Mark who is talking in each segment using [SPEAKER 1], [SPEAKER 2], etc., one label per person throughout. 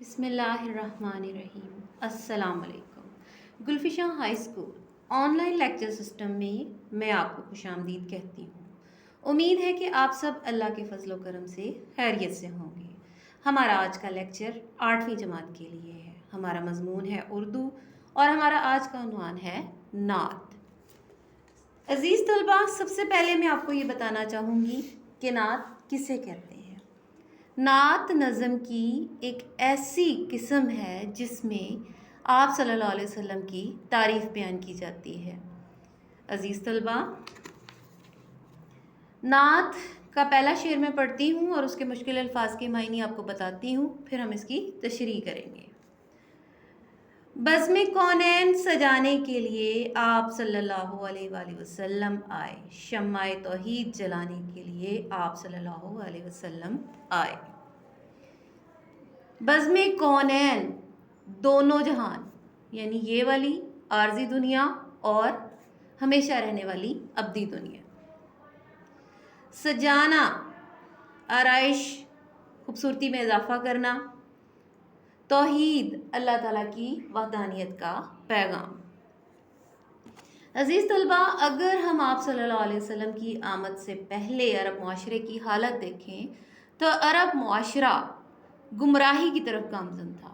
[SPEAKER 1] بسم اللہ الرحمن الرحیم۔ السلام علیکم۔ Gulfishan high school online lecture system میں آپ کو خوش آمدید کہتی ہوں۔ امید ہے کہ آپ سب اللہ کے فضل و کرم سے خیریت سے ہوں گے۔ ہمارا آج کا لیکچر 8ویں جماعت کے لیے ہے۔ ہمارا مضمون ہے اردو اور ہمارا آج کا عنوان ہے نعت۔ عزیز طلباء، سب سے پہلے میں آپ کو یہ بتانا چاہوں گی کہ نعت کسے کہتے ہیں۔ نعت نظم کی ایک ایسی قسم ہے جس میں آپ صلی اللہ علیہ وسلم کی تعریف بیان کی جاتی ہے۔ عزیز طلباء، نعت کا پہلا شعر میں پڑھتی ہوں اور اس کے مشکل الفاظ کے معنی آپ کو بتاتی ہوں، پھر ہم اس کی تشریح کریں گے۔ بزم کونین سجانے کے لیے آپ صلی اللہ علیہ وآلہ وسلم آئے، شمع توحید جلانے کے لیے آپ صلی اللہ علیہ وسلم آئے۔ بزم کونین، دونوں جہان، یعنی یہ والی عارضی دنیا اور ہمیشہ رہنے والی ابدی دنیا۔ سجانا، آرائش، خوبصورتی میں اضافہ کرنا۔ توحید، اللہ تعالیٰ کی وحدانیت کا پیغام۔ عزیز طلباء، اگر ہم آپ صلی اللہ علیہ وسلم کی آمد سے پہلے عرب معاشرے کی حالت دیکھیں تو عرب معاشرہ گمراہی کی طرف گامزن تھا۔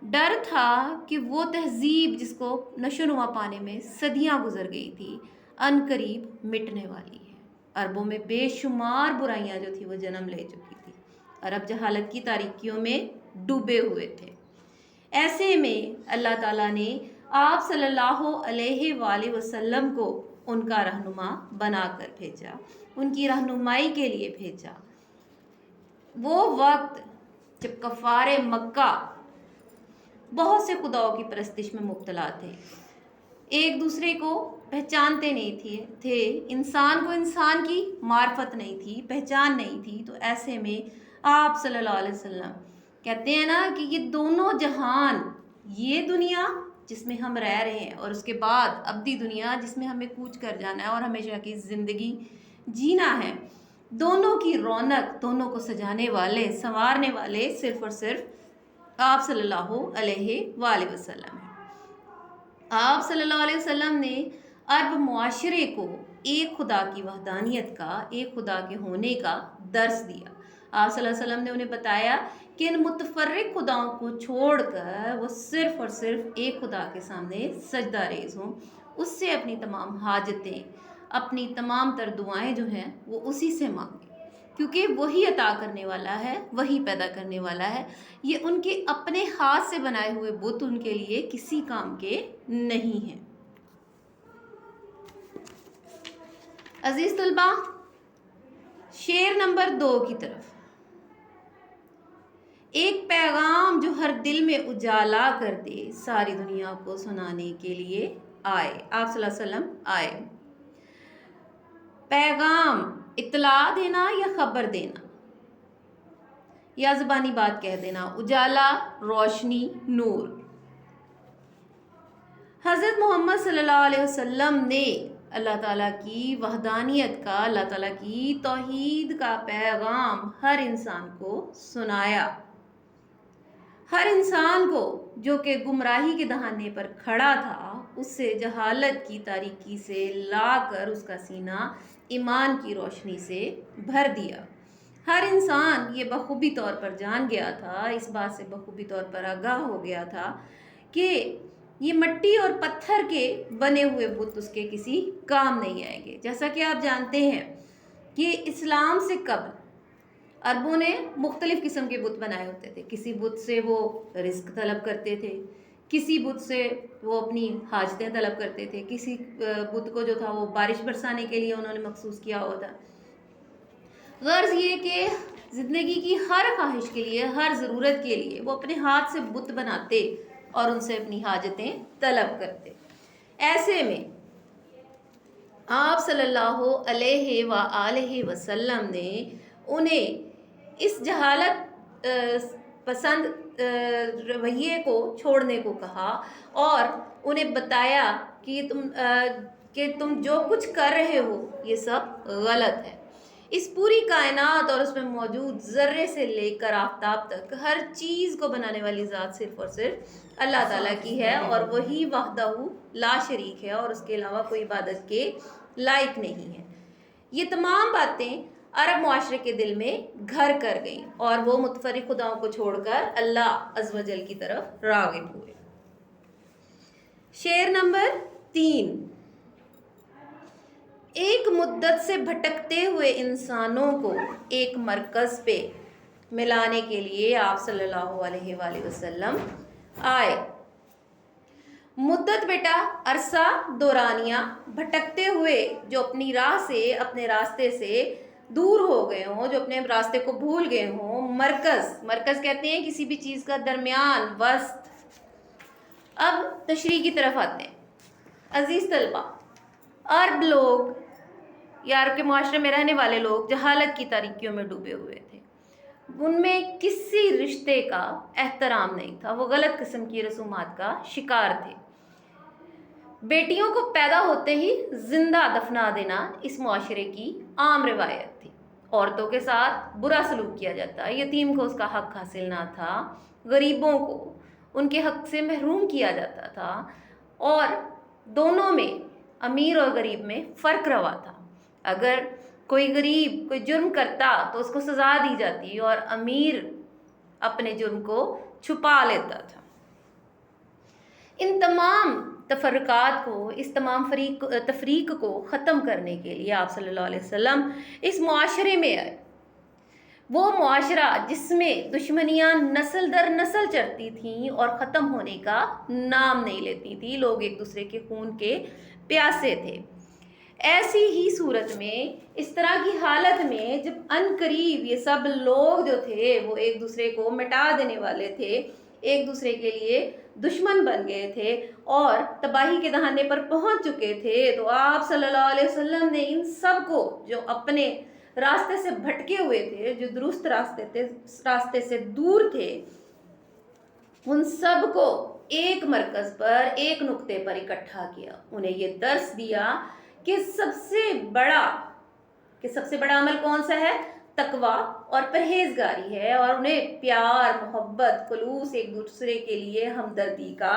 [SPEAKER 1] ڈر تھا کہ وہ تہذیب جس کو نشو و نما پانے میں صدیاں گزر گئی تھی عن قریب مٹنے والی ہے۔ عربوں میں بے شمار برائیاں جو تھی وہ جنم لے چکی تھی۔ عرب جہالت کی تاریکیوں میں ڈوبے ہوئے تھے۔ ایسے میں اللہ تعالیٰ نے آپ صلی اللہ علیہ وآلہ وسلم کو ان کا رہنما بنا کر بھیجا، ان کی رہنمائی کے لیے بھیجا۔ وہ وقت جب کفار مکہ بہت سے خداؤں کی پرستش میں مبتلا تھے، ایک دوسرے کو پہچانتے نہیں تھے، انسان کو انسان کی معرفت نہیں تھی، پہچان نہیں تھی، تو ایسے میں آپ صلی اللہ علیہ وسلم کہتے ہیں نا کہ یہ دونوں جہان، یہ دنیا جس میں ہم رہ رہے ہیں اور اس کے بعد ابدی دنیا جس میں ہمیں کوچ کر جانا ہے اور ہمیشہ کی زندگی جینا ہے، دونوں کی رونق، دونوں کو سجانے والے، سنوارنے والے صرف اور صرف آپ صلی اللہ علیہ وآلہ وسلم ہیں۔ آپ صلی اللہ علیہ وسلم نے عرب معاشرے کو ایک خدا کی وحدانیت کا، ایک خدا کے ہونے کا درس دیا۔ آپ صلی اللہ علیہ وسلم نے انہیں بتایا کہ ان متفرق خداؤں کو چھوڑ کر وہ صرف اور صرف ایک خدا کے سامنے سجدہ ریز ہوں، اس سے اپنی تمام حاجتیں، اپنی تمام تر دعائیں جو ہیں وہ اسی سے مانگیں، کیونکہ وہی عطا کرنے والا ہے، وہی پیدا کرنے والا ہے۔ یہ ان کے اپنے ہاتھ سے بنائے ہوئے بت ان کے لیے کسی کام کے نہیں ہیں۔ عزیز طلباء، شعر نمبر 2 کی طرف۔ ایک پیغام جو ہر دل میں اجالا کر دے، ساری دنیا کو سنانے کے لیے آئے، آپ صلی اللہ علیہ وسلم آئے۔ پیغام، اطلاع دینا یا خبر دینا یا زبانی بات کہہ دینا، اجالا، روشنی، نور۔ حضرت محمد صلی اللہ علیہ وسلم نے اللہ تعالیٰ کی وحدانیت کا، اللہ تعالیٰ کی توحید کا پیغام ہر انسان کو سنایا۔ ہر انسان کو جو کہ گمراہی کے دہانے پر کھڑا تھا، اس سے جہالت کی تاریکی سے لا کر اس کا سینہ ایمان کی روشنی سے بھر دیا۔ ہر انسان یہ بخوبی طور پر جان گیا تھا، اس بات سے بخوبی طور پر آگاہ ہو گیا تھا کہ یہ مٹی اور پتھر کے بنے ہوئے بت اس کے کسی کام نہیں آئیں گے۔ جیسا کہ آپ جانتے ہیں کہ اسلام سے قبل عربوں نے مختلف قسم کے بت بنائے ہوتے تھے۔ کسی بت سے وہ رزق طلب کرتے تھے، کسی بت سے وہ اپنی حاجتیں طلب کرتے تھے، کسی بت کو جو تھا وہ بارش برسانے کے لیے انہوں نے مخصوص کیا ہوتا۔ غرض یہ کہ زندگی کی ہر خواہش کے لیے، ہر ضرورت کے لیے وہ اپنے ہاتھ سے بت بناتے اور ان سے اپنی حاجتیں طلب کرتے۔ ایسے میں آپ صلی اللہ علیہ وآلہ وسلم نے انہیں اس جہالت پسند رویے کو چھوڑنے کو کہا اور انہیں بتایا کہ تم جو کچھ کر رہے ہو یہ سب غلط ہے۔ اس پوری کائنات اور اس میں موجود ذرے سے لے کر آفتاب تک ہر چیز کو بنانے والی ذات صرف اور صرف اللہ تعالیٰ کی ہے، اور وہی وحدہ لا شریک ہے، اور اس کے علاوہ کوئی عبادت کے لائق نہیں ہے۔ یہ تمام باتیں عرب معاشرے کے دل میں گھر کر گئیں، اور وہ متفرق خداؤں کو چھوڑ کر اللہ عز و جل کی طرف راغب ہوئے۔ شعر نمبر 3۔ ایک مدت سے بھٹکتے ہوئے انسانوں کو ایک مرکز پہ ملانے کے لیے آپ صلی اللہ علیہ وآلہ وسلم آئے۔ مدت بیٹا عرصہ دورانیہ، بھٹکتے ہوئے جو اپنی راہ سے، اپنے راستے سے دور ہو گئے ہوں، جو اپنے راستے کو بھول گئے ہوں۔ مرکز کہتے ہیں کسی بھی چیز کا درمیان، وسط۔ اب تشریح کی طرف آتے ہیں۔ عزیز طلبہ، عرب لوگ یا عرب کے معاشرے میں رہنے والے لوگ جہالت کی تاریکیوں میں ڈوبے ہوئے تھے۔ ان میں کسی رشتے کا احترام نہیں تھا، وہ غلط قسم کی رسومات کا شکار تھے۔ بیٹیوں کو پیدا ہوتے ہی زندہ دفنا دینا اس معاشرے کی عام روایت تھی۔ عورتوں کے ساتھ برا سلوک کیا جاتا، یتیم کو اس کا حق حاصل نہ تھا، غریبوں کو ان کے حق سے محروم کیا جاتا تھا، اور دونوں میں، امیر اور غریب میں فرق روا تھا۔ اگر کوئی غریب کوئی جرم کرتا تو اس کو سزا دی جاتی، اور امیر اپنے جرم کو چھپا لیتا تھا۔ ان تمام تفرقات کو، اس تمام تفریق کو ختم کرنے کے لیے آپ صلی اللہ علیہ وسلم اس معاشرے میں آئے۔ وہ معاشرہ جس میں دشمنیاں نسل در نسل چڑھتی تھیں اور ختم ہونے کا نام نہیں لیتی تھی، لوگ ایک دوسرے کے خون کے پیاسے تھے۔ ایسی ہی صورت میں، اس طرح کی حالت میں، جب ان قریب یہ سب لوگ جو تھے وہ ایک دوسرے کو مٹا دینے والے تھے، ایک دوسرے کے لیے دشمن بن گئے تھے اور تباہی کے دہانے پر پہنچ چکے تھے، تو آپ صلی اللہ علیہ وسلم نے ان سب کو، جو اپنے راستے سے بھٹکے ہوئے تھے، جو درست راستے سے دور تھے، ان سب کو ایک مرکز پر، ایک نقطے پر اکٹھا کیا۔ انہیں یہ درس دیا کہ سب سے بڑا عمل کون سا ہے؟ تقوی اور پرہیزگاری ہے، اور انہیں پیار، محبت، خلوص، ایک دوسرے کے لیے ہمدردی کا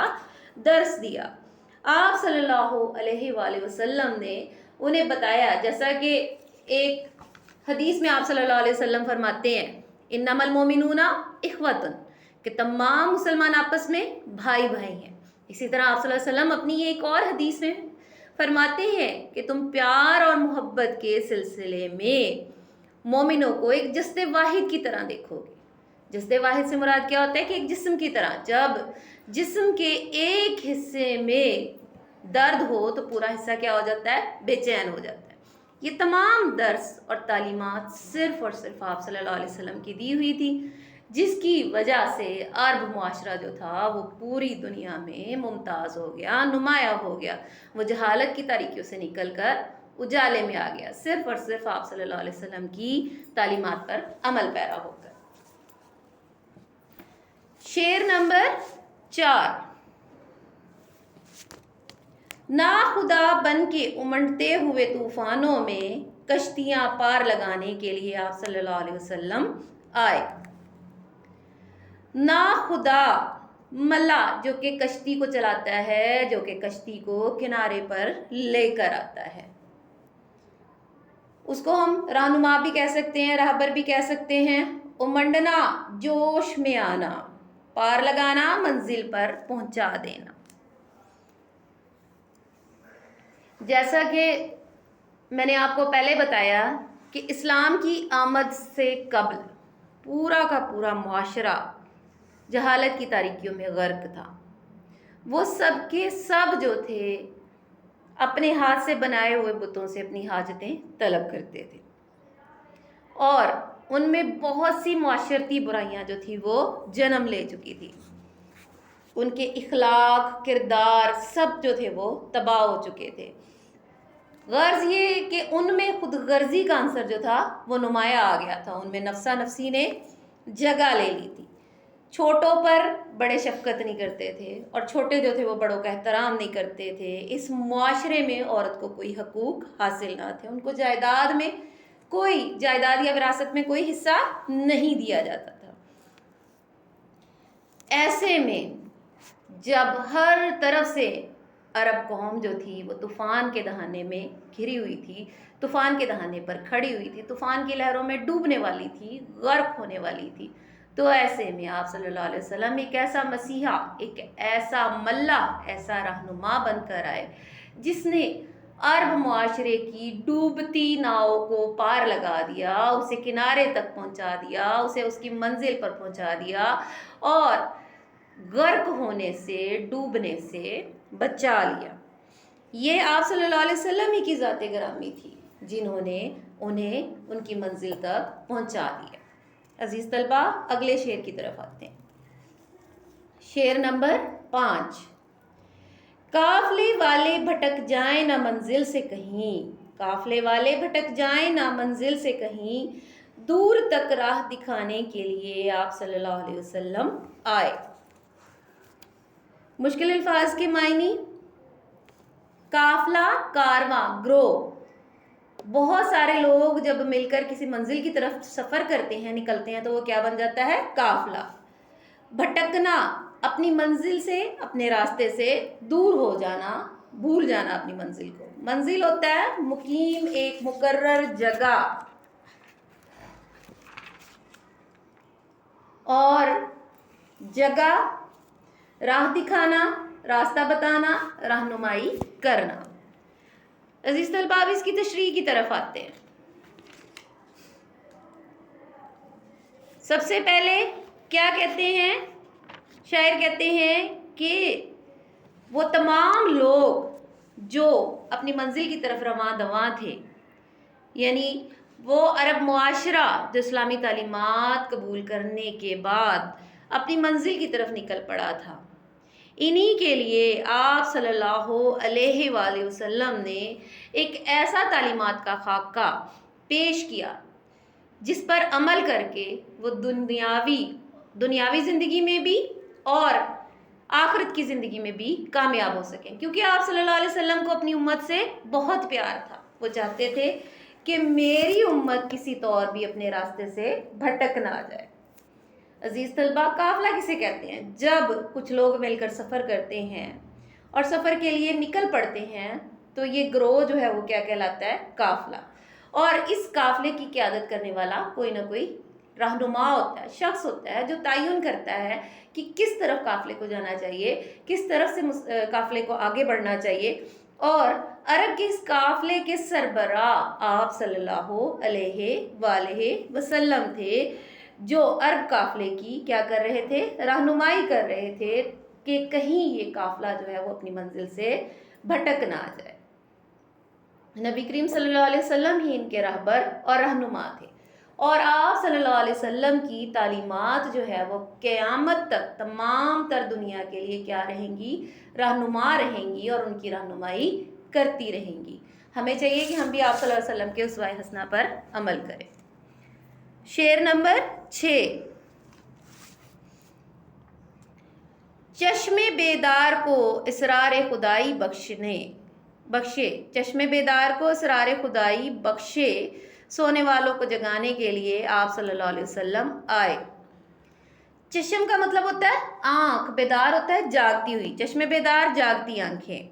[SPEAKER 1] درس دیا۔ آپ صلی اللہ علیہ وآلہ وسلم نے انہیں بتایا، جیسا کہ ایک حدیث میں آپ صلی اللہ علیہ وسلم فرماتے ہیں، انما المؤمنون اخوۃ، کہ تمام مسلمان آپس میں بھائی بھائی ہیں۔ اسی طرح آپ صلی اللہ علیہ وسلم اپنی ایک اور حدیث میں فرماتے ہیں کہ تم پیار اور محبت کے سلسلے میں مومنوں کو ایک جسد واحد کی طرح دیکھو گے۔ جسد واحد سے مراد کیا ہوتا ہے؟ کہ ایک جسم کی طرح، جب جسم کے ایک حصے میں درد ہو تو پورا حصہ کیا ہو جاتا ہے؟ بے چین ہو جاتا ہے۔ یہ تمام درس اور تعلیمات صرف اور صرف آپ صلی اللہ علیہ وسلم کی دی ہوئی تھی، جس کی وجہ سے عرب معاشرہ جو تھا وہ پوری دنیا میں ممتاز ہو گیا، نمایاں ہو گیا۔ وہ جہالت کی تاریکیوں سے نکل کر اجالے میں آ گیا، صرف اور صرف آپ صلی اللہ علیہ وسلم کی تعلیمات پر عمل پیرا ہو کر۔ شعر نمبر 4۔ ناخدا بن کے امنڈتے ہوئے طوفانوں میں کشتیاں پار لگانے کے لیے آپ صلی اللہ علیہ وسلم آئے۔ ناخدا ملا جو کہ کشتی کو چلاتا ہے، جو کہ کشتی کو کنارے پر لے کر آتا ہے، اس کو ہم رہنما بھی کہہ سکتے ہیں، راہبر بھی کہہ سکتے ہیں۔ امنڈنا، جوش میں آنا، پار لگانا، منزل پر پہنچا دینا۔ جیسا کہ میں نے آپ کو پہلے بتایا کہ اسلام کی آمد سے قبل پورا کا پورا معاشرہ جہالت کی تاریکیوں میں غرق تھا۔ وہ سب کے سب جو تھے اپنے ہاتھ سے بنائے ہوئے بتوں سے اپنی حاجتیں طلب کرتے تھے، اور ان میں بہت سی معاشرتی برائیاں جو تھی وہ جنم لے چکی تھی۔ ان کے اخلاق، کردار سب جو تھے وہ تباہ ہو چکے تھے۔ غرض یہ کہ ان میں خود غرضی کا عنصر جو تھا وہ نمایاں آ گیا تھا، ان میں نفسا نفسی نے جگہ لے لی تھی۔ چھوٹوں پر بڑے شفقت نہیں کرتے تھے، اور چھوٹے جو تھے وہ بڑوں کا احترام نہیں کرتے تھے۔ اس معاشرے میں عورت کو کوئی حقوق حاصل نہ تھے، ان کو جائیداد میں کوئی جائیداد یا وراثت میں کوئی حصہ نہیں دیا جاتا تھا۔ ایسے میں جب ہر طرف سے عرب قوم جو تھی وہ طوفان کے دہانے میں گھری ہوئی تھی، طوفان کے دہانے پر کھڑی ہوئی تھی، طوفان کی لہروں میں ڈوبنے والی تھی، غرق ہونے والی تھی، تو ایسے میں آپ صلی اللہ علیہ وسلم ایک ایسا مسیحا، ایک ایسا ملح، ایسا رہنما بن کر آئے جس نے عرب معاشرے کی ڈوبتی ناؤ کو پار لگا دیا، اسے کنارے تک پہنچا دیا، اسے اس کی منزل پر پہنچا دیا اور غرق ہونے سے، ڈوبنے سے بچا لیا۔ یہ آپ صلی اللہ علیہ وسلم ہی کی ذات گرامی تھی جنہوں نے انہیں ان کی منزل تک پہنچا دیا۔ عزیز طلبہ، اگلے شعر کی طرف آتے ہیں۔ شعر نمبر 5۔ قافلے والے بھٹک جائیں نہ منزل سے کہیں، قافلے والے بھٹک جائیں نہ منزل سے کہیں، دور تک راہ دکھانے کے لیے آپ صلی اللہ علیہ وسلم آئے۔ مشکل الفاظ کے معنی: قافلہ، کارواں، گروہ۔ بہت سارے لوگ جب مل کر کسی منزل کی طرف سفر کرتے ہیں، نکلتے ہیں، تو وہ کیا بن جاتا ہے؟ قافلہ۔ بھٹکنا، اپنی منزل سے، اپنے راستے سے دور ہو جانا، بھول جانا اپنی منزل کو۔ منزل ہوتا ہے مقیم، ایک مقرر جگہ، اور جگہ راہ دکھانا، راستہ بتانا، رہنمائی کرنا۔ عزیز طلبہ، اب اس کی تشریح کی طرف آتے ہیں۔ سب سے پہلے کیا کہتے ہیں؟ شاعر کہتے ہیں کہ وہ تمام لوگ جو اپنی منزل کی طرف رواں دواں تھے، یعنی وہ عرب معاشرہ جو اسلامی تعلیمات قبول کرنے کے بعد اپنی منزل کی طرف نکل پڑا تھا، انہی کے لیے آپ صلی اللہ علیہ وآلہ وسلم نے ایک ایسا تعلیمات کا خاکہ پیش کیا جس پر عمل کر کے وہ دنیاوی زندگی میں بھی اور آخرت کی زندگی میں بھی کامیاب ہو سکیں، کیونکہ آپ صلی اللہ علیہ وسلم کو اپنی امت سے بہت پیار تھا۔ وہ چاہتے تھے کہ میری امت کسی طور بھی اپنے راستے سے بھٹک نہ جائے۔ عزیز طلبہ، قافلہ کسے کہتے ہیں؟ جب کچھ لوگ مل کر سفر کرتے ہیں اور سفر کے لیے نکل پڑتے ہیں تو یہ گروہ جو ہے وہ کیا کہلاتا ہے؟ قافلہ۔ اور اس قافلے کی قیادت کرنے والا کوئی نہ کوئی رہنما ہوتا ہے، شخص ہوتا ہے جو تعین کرتا ہے کہ کس طرف قافلے کو جانا چاہیے، کس طرف سے قافلے کو آگے بڑھنا چاہیے۔ اور عرب کے اس قافلے کے سربراہ آپ صلی اللہ علیہ وآلہ وسلم تھے، جو عرب قافلے کی کیا کر رہے تھے؟ رہنمائی کر رہے تھے کہ کہیں یہ قافلہ جو ہے وہ اپنی منزل سے بھٹک نہ جائے۔ نبی کریم صلی اللہ علیہ وسلم ہی ان کے رہبر اور رہنما تھے، اور آپ صلی اللہ علیہ وسلم کی تعلیمات جو ہے وہ قیامت تک تمام تر دنیا کے لیے کیا رہیں گی؟ رہنما رہیں گی، اور ان کی رہنمائی کرتی رہیں گی۔ ہمیں چاہیے کہ ہم بھی آپ صلی اللہ علیہ وسلم کے اسوہ حسنہ پر عمل کریں۔ شعر نمبر 6۔ چشم بیدار کو اسرار خدائی بخشے، چشم بیدار کو اسرار خدائی بخشے، سونے والوں کو جگانے کے لیے آپ صلی اللہ علیہ وسلم آئے۔ چشم کا مطلب ہوتا ہے آنکھ، بیدار ہوتا ہے جاگتی ہوئی، چشم بیدار جاگتی آنکھیں۔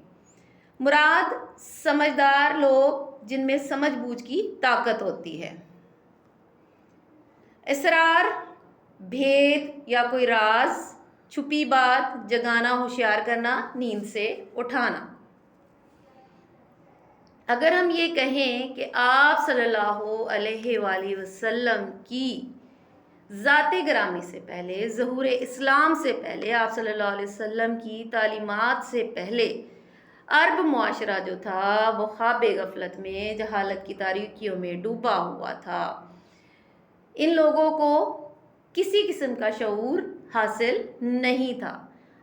[SPEAKER 1] مراد سمجھدار لوگ جن میں سمجھ بوجھ کی طاقت ہوتی ہے۔ اسرار، بھید یا کوئی راز، چھپی بات، جگانا، ہوشیار کرنا، نیند سے اٹھانا۔ اگر ہم یہ کہیں کہ آپ صلی اللہ علیہ وآلہ وسلم کی ذات گرامی سے پہلے، ظہور اسلام سے پہلے، آپ صلی اللہ علیہ وسلم کی تعلیمات سے پہلے عرب معاشرہ جو تھا وہ خواب غفلت میں، جہالت کی تاریکیوں میں ڈوبا ہوا تھا، ان لوگوں کو کسی قسم کا شعور حاصل نہیں تھا۔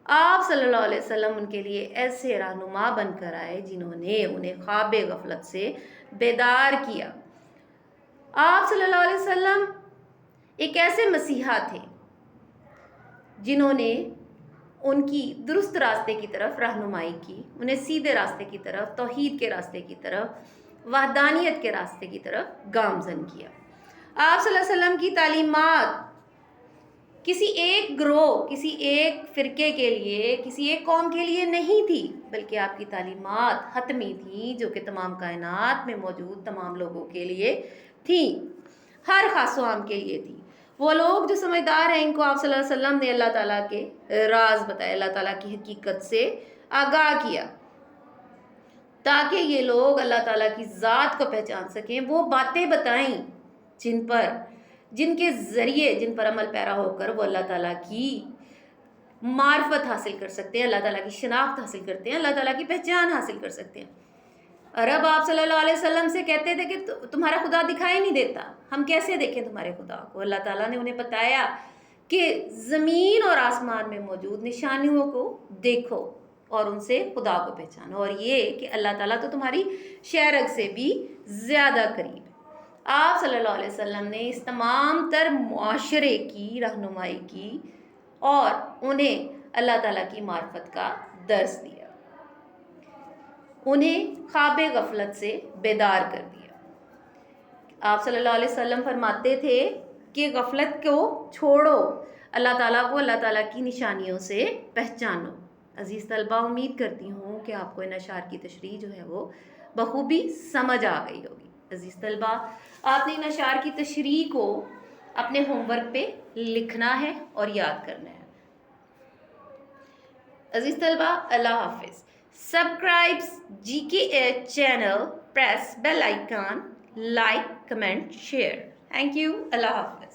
[SPEAKER 1] آپ صلی اللہ علیہ وسلم ان کے لیے ایسے رہنما بن کر آئے جنہوں نے انہیں خواب غفلت سے بیدار کیا۔ آپ صلی اللہ علیہ وسلم ایک ایسے مسیحا تھے جنہوں نے ان کی درست راستے کی طرف رہنمائی کی، انہیں سیدھے راستے کی طرف، توحید کے راستے کی طرف وحدانیت کے راستے کی طرف گامزن کیا۔ آپ صلی اللہ علیہ وسلم کی تعلیمات کسی ایک گروہ، کسی ایک فرقے کے لیے، کسی ایک قوم کے لیے نہیں تھی، بلکہ آپ کی تعلیمات حتمی تھیں جو کہ تمام کائنات میں موجود تمام لوگوں کے لیے تھیں، ہر خاص و عام کے لیے تھی۔ وہ لوگ جو سمجھدار ہیں، ان کو آپ صلی اللہ علیہ وسلم نے اللہ تعالیٰ کے راز بتائے، اللہ تعالیٰ کی حقیقت سے آگاہ کیا، تاکہ یہ لوگ اللہ تعالیٰ کی ذات کو پہچان سکیں۔ وہ باتیں بتائیں جن کے ذریعے، جن پر عمل پیرا ہو کر وہ اللہ تعالیٰ کی معرفت حاصل کر سکتے ہیں، اللہ تعالیٰ کی شناخت حاصل کرتے ہیں، اللہ تعالیٰ کی پہچان حاصل کر سکتے ہیں۔ عرب آپ صلی اللہ علیہ وسلم سے کہتے تھے کہ تمہارا خدا دکھائی نہیں دیتا، ہم کیسے دیکھیں تمہارے خدا کو؟ اللہ تعالیٰ نے انہیں بتایا کہ زمین اور آسمان میں موجود نشانیوں کو دیکھو اور ان سے خدا کو پہچانو، اور یہ کہ اللہ تعالیٰ تو تمہاری شہرگ سے بھی زیادہ قریب ہے۔ آپ صلی اللہ علیہ وسلم نے اس تمام تر معاشرے کی رہنمائی کی اور انہیں اللہ تعالیٰ کی معرفت کا درس دیا، انہیں خواب غفلت سے بیدار کر دیا۔ آپ صلی اللہ علیہ وسلم فرماتے تھے کہ غفلت کو چھوڑو، اللہ تعالیٰ کو، اللہ تعالیٰ کی نشانیوں سے پہچانو۔ عزیز طلبہ، امید کرتی ہوں کہ آپ کو ان اشعار کی تشریح جو ہے وہ بخوبی سمجھ آ گئی ہوگی۔ عزیز طلبہ، آپ نے ان اشعار کی تشریح کو اپنے ہوم ورک پہ لکھنا ہے اور یاد کرنا ہے۔ عزیز طلبہ، اللہ حافظ۔ Subscribe GKH channel, press bell icon, like, comment, share. Thank you. Allah Hafiz.